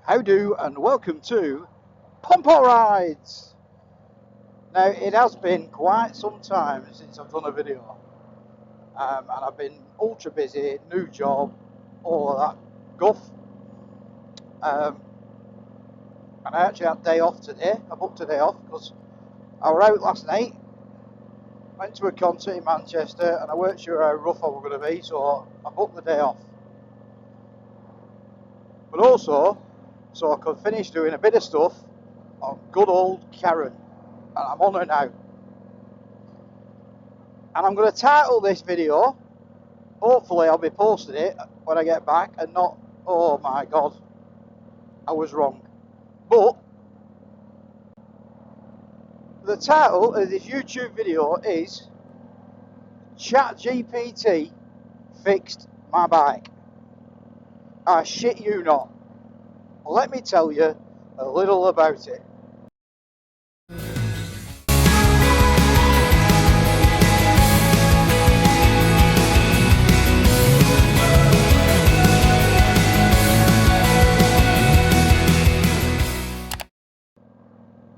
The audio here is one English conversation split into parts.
How do, and welcome to Pompo Rides. Now, it has been quite some time since I've done a video, and I've been ultra busy, new job, all of that guff. And I actually had a day off today. I booked a day off because I was out last night, went to a concert in Manchester, and I weren't sure how rough I was going to be, so I booked the day off. But also, so I could finish doing a bit of stuff on good old Karen, and I'm on her now. And I'm going to title this video, hopefully I'll be posting it when I get back and not, oh my god, I was wrong. But the title of this YouTube video is ChatGPT fixed my bike. I shit you not. Let me tell you a little about it.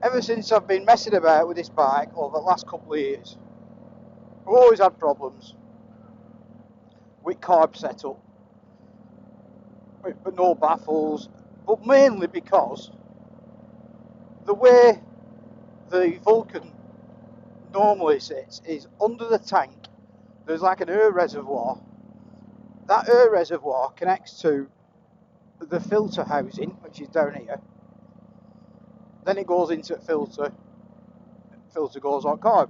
Ever since I've been messing about with this bike over the last couple of years, I've always had problems with carb setup, but no baffles, but mainly because the way the Vulcan normally sits is under the tank. There's like an air reservoir. That air reservoir connects to the filter housing, which is down here. Then it goes into filter. Filter goes on carb.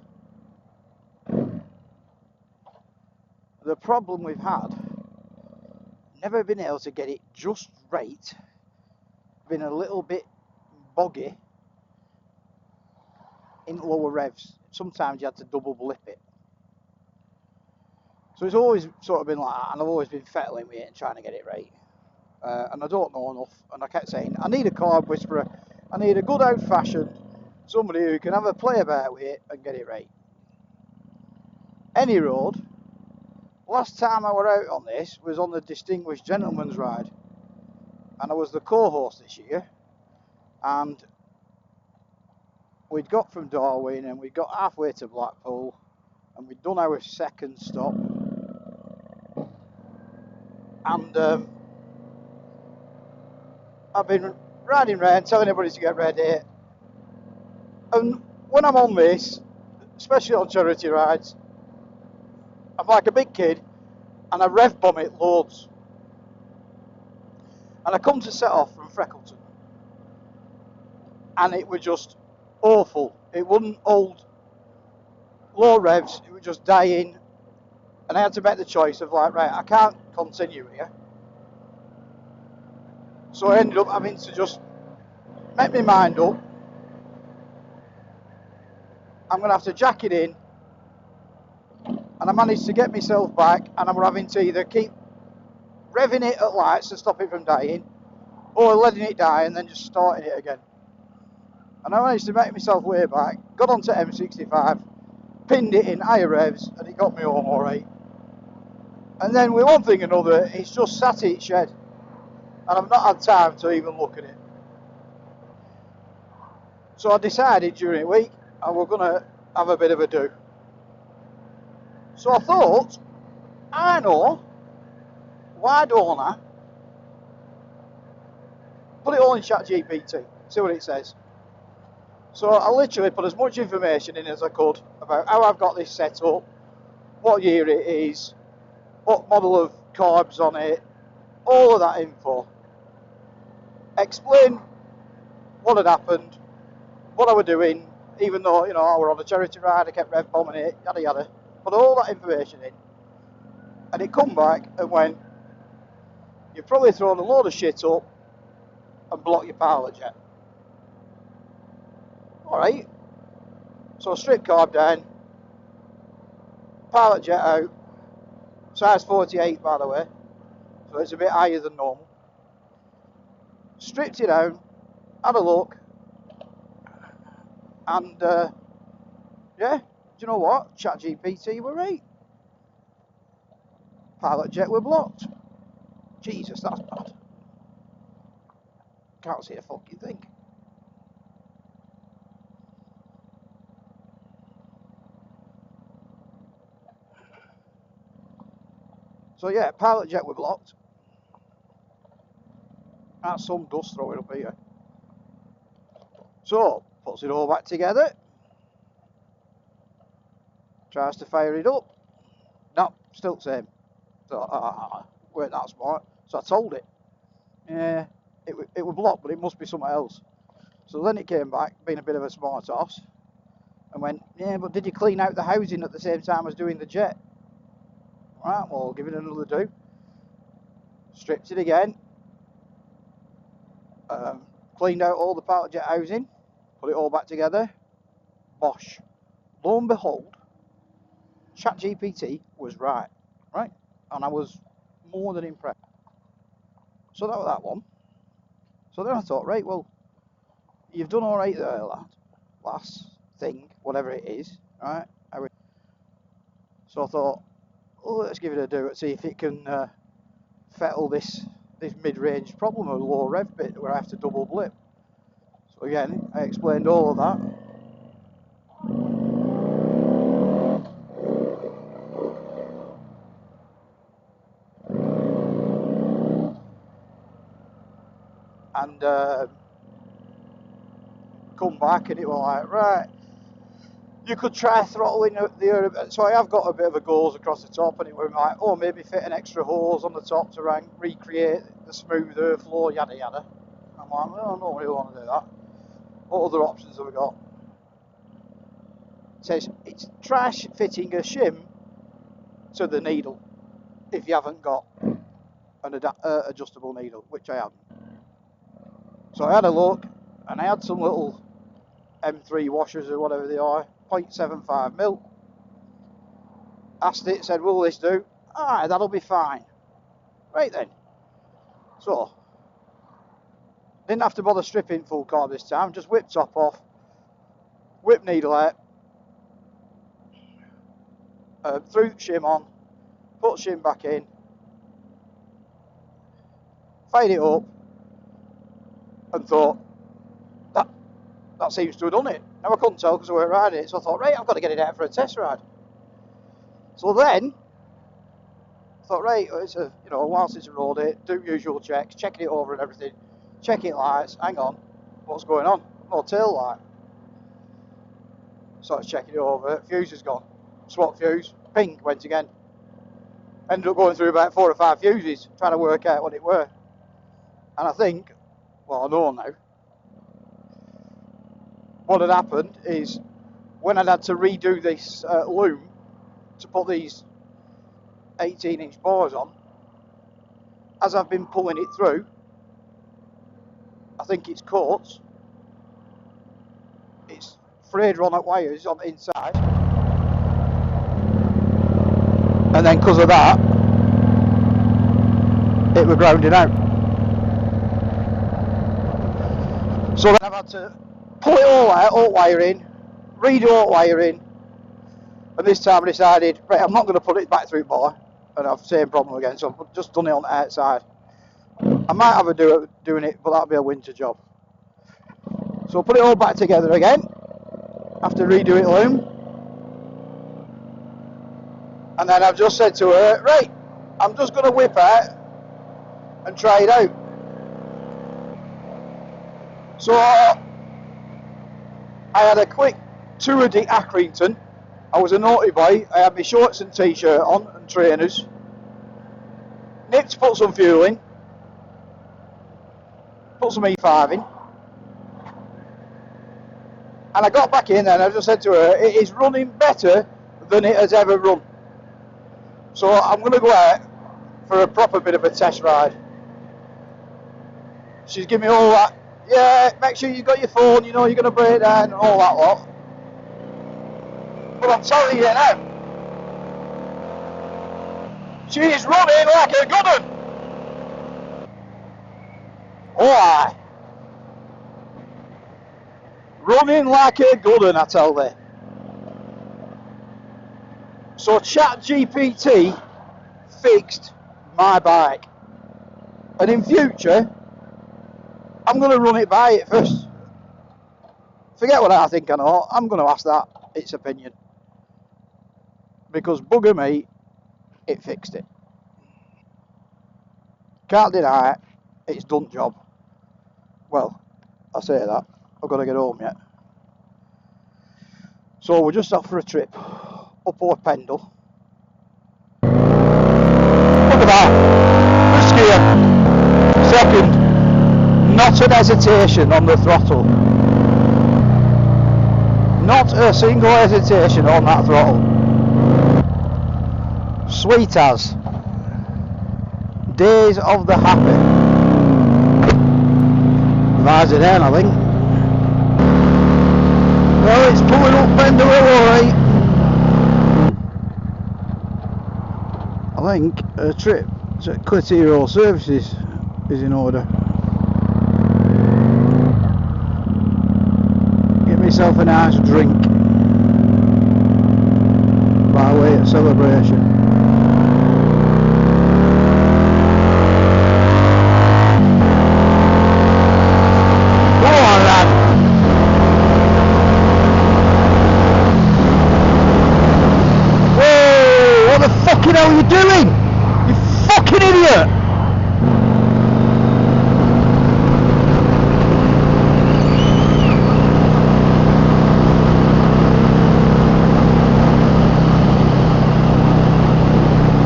The problem we've had, never been able to get it just right. Been a little bit boggy in lower revs. Sometimes you had to double blip it. So it's always sort of been like that, and I've always been fettling with it and trying to get it right. And I don't know enough, and I kept saying, I need a carb whisperer. I need a good old-fashioned, somebody who can have a play about with it and get it right. Any road, last time I were out on this was on the Distinguished Gentleman's Ride, and I was the co-host this year, and we'd got from Darwin and we got halfway to Blackpool, and we'd done our second stop, and I've been riding around telling everybody to get ready, and when I'm on this, especially on charity rides, I'm like a big kid and I rev bomb it loads, and I come to set off from Freckleton and it was just awful. It wouldn't hold low revs, it was just dying, and I had to make the choice of like, right, I can't continue here. So I ended up having to just make my mind up. I'm going to have to jack it in, and I managed to get myself back, and I'm having to either keep revving it at lights to stop it from dying, or letting it die and then just starting it again. And I managed to make myself way back, got onto M65, pinned it in higher revs, and it got me home alright. And then with one thing or another, it's just sat in its shed, and I've not had time to even look at it. So I decided during the week I was going to have a bit of a do. So I thought, I know, why don't I put it all in ChatGPT, see what it says. So I literally put as much information in as I could about how I've got this set up, what year it is, what model of carbs on it, all of that info. Explain what had happened, what I was doing, even though, you know, I were on a charity ride, I kept rev bombing it, yada yada. Put all that information in, and it come back and went, you've probably thrown a load of shit up and blocked your pilot jet. Alright, so strip carb down, pilot jet out, size 48 by the way, so it's a bit higher than normal. Stripped it down, had a look, and yeah, do you know what? ChatGPT were right. Pilot jet were blocked. Jesus, that's bad. Can't see a fucking thing. So yeah, pilot jet were blocked. That's some dust throwing up here. So, puts it all back together. Tries to fire it up. No, still the same. So, weren't that smart. So I told it. Yeah, it was blocked, but it must be somewhere else. So then it came back, being a bit of a smart ass, and went, yeah, but did you clean out the housing at the same time as doing the jet? Right, well, give it another do. Stripped it again. Cleaned out all the pilot jet housing. Put it all back together. Bosh. Lo and behold, ChatGPT was right. Right? And I was more than impressed. So that was that one. So then I thought, right, well, you've done all right there, lad. Last thing, whatever it is, right? So I thought, oh, let's give it a do and see if it can fettle this mid-range problem of low rev bit where I have to double blip. So again, I explained all of that. And come back and it was like, right, you could try throttling the air. So I have got a bit of a goes across the top, and it was like, oh, maybe fit an extra hose on the top to recreate the smooth airflow, yada yada. I'm like, well, I don't really want to do that. What other options have we got? It says it's try fitting a shim to the needle if you haven't got an adjustable needle, which I haven't. So I had a look, and I had some little M3 washers or whatever they are, 0.75 mil. Asked it, said, will this do? Alright, that'll be fine. Right then. So, didn't have to bother stripping full carb this time, just whip top off, whip needle out, threw shim on, put shim back in, fired it up, and thought, that seems to have done it. Now I couldn't tell because I weren't riding it, so I thought, right, I've got to get it out for a test ride. So then, I thought, right, it's a, a while since I rode it, do usual checks, checking it over and everything, checking lights, hang on, what's going on? No tail light. Started checking it over, fuse is gone. Swap fuse, ping, went again. Ended up going through about 4 or 5 fuses, trying to work out what it were. And I think, well, I know now, what had happened is when I'd had to redo this loom to put these 18-inch bores on, as I've been pulling it through, I think it's caught, it's frayed run at wires on the inside, and then because of that, it was grounding out. So then I've had to pull it all out, all wiring, redo all wiring, and this time I decided, right, I'm not going to put it back through bar, and I've the same problem again, so I've just done it on the outside. I might have a do doing it, but that'll be a winter job. So I'll put it all back together again, after redo it loom, and then I've just said to her, right, I'm just going to whip out and try it out. So I had a quick tour de Accrington. I was a naughty boy. I had my shorts and t-shirt on and trainers. Nipped to put some fuel in. Put some E5 in. And I got back in and I just said to her, it is running better than it has ever run. So I'm going to go out for a proper bit of a test ride. She's giving me all that, yeah, make sure you've got your phone, you're going to break down and all that lot. But I'm telling you now, she is running like a good one. Oh, aye. Running like a good one, I tell thee. So ChatGPT fixed my bike. And in future, I'm going to run it by it first. Forget what I think I know. I'm going to ask that its opinion. Because bugger me, it fixed it. Can't deny it. It's done job. Well, I say that. I've got to get home yet. So we're just off for a trip up over Pendle. Look at that. First gear. Second. Not an hesitation on the throttle. Not a single hesitation on that throttle. Sweet as. Days of the happy. Visor down, I think. Well, it's pulling up Pendle alright. I think a trip to Clitero Services is in order. Get myself a nice drink by way of celebration. Go on, lad. Whoa, what the fucking hell are you doing? You fucking idiot!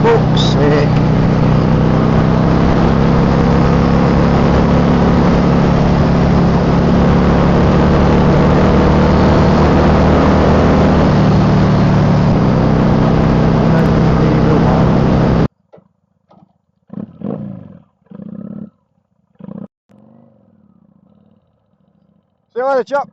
Fuck's sake. See you later, chap.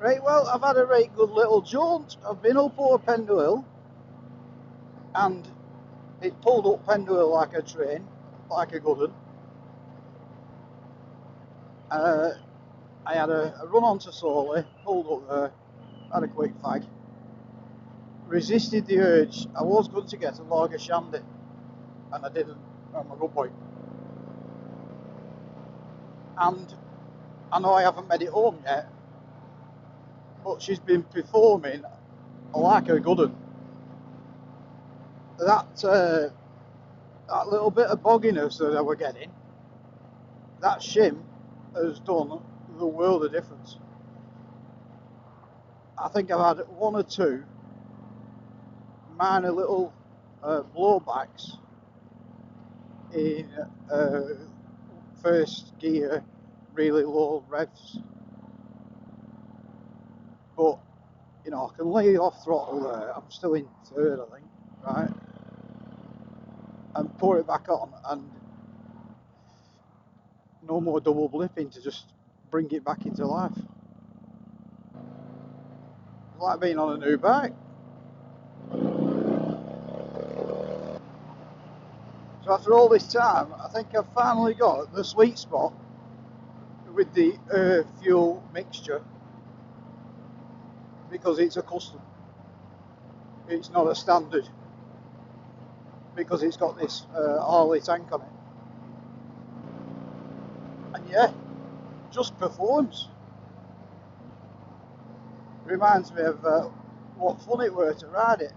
Right, well, I've had a right good little jaunt. I've been up over Pendle Hill, and it pulled up Pendle Hill like a train, like a good one. I had a run onto Soley, pulled up there, had a quick fag, resisted the urge. I was going to get a lager shandy, and I didn't. I'm a good boy. And I know I haven't made it home yet, but she's been performing like a good one. That little bit of bogginess that I were getting, that shim has done the world of difference. I think I've had one or two minor little blowbacks in first gear, really low revs, but you know, I can lay off throttle there. I'm still in third, I think, right, and pour it back on, and no more double blipping to just bring it back into life. It's like being on a new bike. So after all this time, I think I've finally got the sweet spot with the fuel mixture, because it's a custom. It's not a standard, because it's got this Harley tank on it. And yeah, just performs. Reminds me of what fun it were to ride it.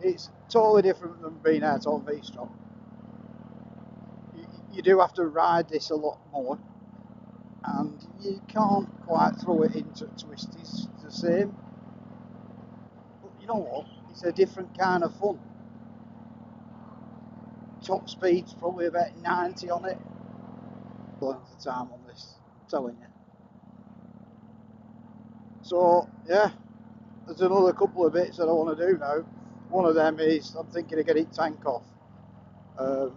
It's totally different than being out on V-Strom. you do have to ride this a lot more, and you can't quite throw it into twisties the same. But you know what? It's a different kind of fun. Top speed's probably about 90 on it. Length of time on this, I'm telling you. So yeah, there's another couple of bits that I want to do now. One of them is I'm thinking of getting tank off and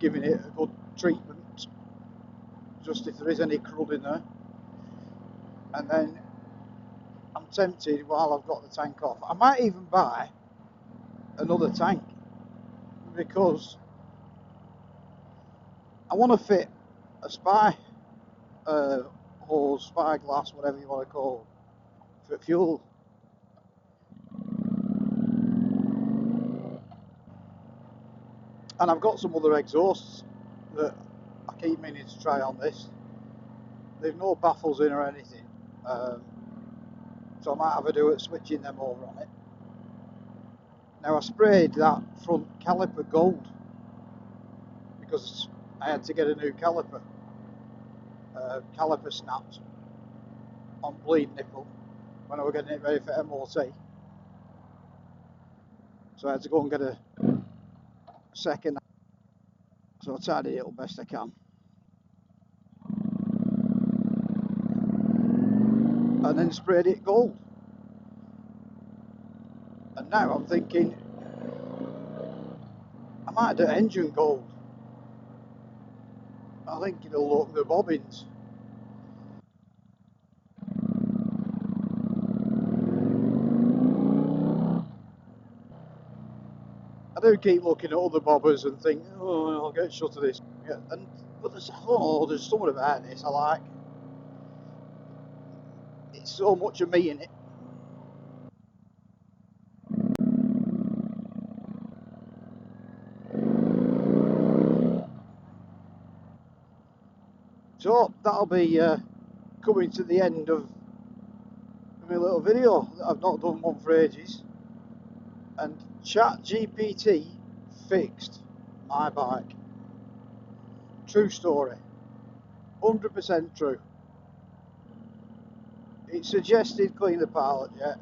giving it a good treatment, just if there is any crud in there. And then I'm tempted, while I've got the tank off, I might even buy another tank, because I want to fit a spy hose, spyglass, whatever you want to call it, for fuel. And I've got some other exhausts that I keep meaning to try on this. They've no baffles in or anything, so I might have a do at switching them over on it. Now I sprayed that front caliper gold because I had to get a new caliper. Caliper snapped on bleed nipple when I was getting it ready for MOT, so I had to go and get a second. So I tidied it up best I can, and then sprayed it gold. And now I'm thinking I might do engine gold. I think it'll look the bobbins. I do keep looking at other bobbers and think, oh, I'll get shot of this. Yeah, but there's something about this I like. It's so much of me in it. So that'll be coming to the end of my little video. I've not done one for ages. And ChatGPT fixed my bike. True story. 100% true. It suggested clean the pilot jet.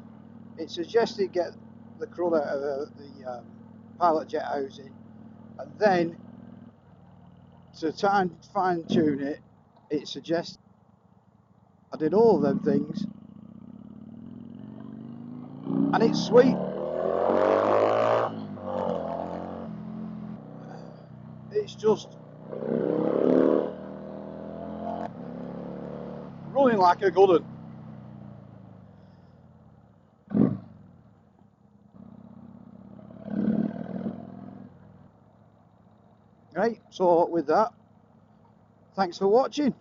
It suggested get the crud out of the pilot jet housing. And then, to try and fine tune it, it suggested I did all of them things. And it's sweet. It's just running like a good one. Right, so with that, thanks for watching.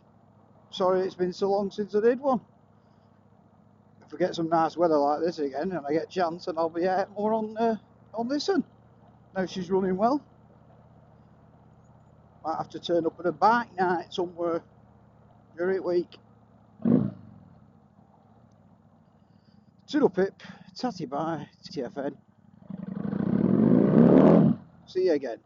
Sorry it's been so long since I did one. If we get some nice weather like this again and I get a chance, and I'll be out more on this one. Now she's running well. Might have to turn up at a bike night somewhere during the week. Toodle pip, tatty bye, TFN. See you again.